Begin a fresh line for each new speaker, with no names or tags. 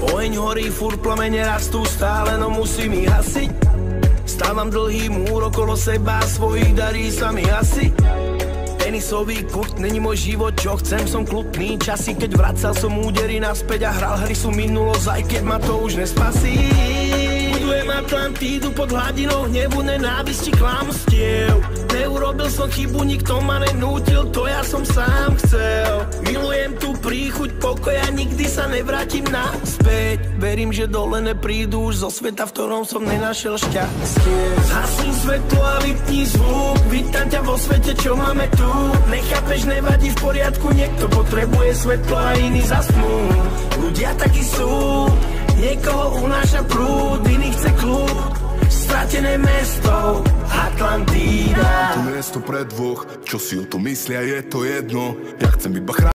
Oheň horí, furt plamene rastú stále, no musím ich hasiť. Stávam dlhý múr okolo seba, svojich darí sa mi asi. Tenisový kurt není môj život, čo chcem, som kľudný. Časy, keď vracal som údery naspäť a hral hry sú minulosť, aj keď ma to už nespasí. Budujem Atlantídu pod hladinou hnevu, nenávisti, klamstiev. Neurobil som chybu, nikto ma nenútil, to ja som sám chcel. Milujem tú príchuť pokoja, nikdy sa nevrátim naspäť. Verím, že dole neprídu už zo sveta, v ktorom som nenašiel šťastie. Zhasni svetlo a vypni zvuk, vítam ťa vo svete, čo máme tu. Nechápeš, nevadí, v poriadku, niekto potrebuje svetlo a iný zaspnú. Ľudia takí sú, niekoho unáša prúd, iný chce kľud. Stratené mesto, Atlantída.
To miesto pre dvoch, čo si o to myslia, je to jedno. Ja chcem iba chrániť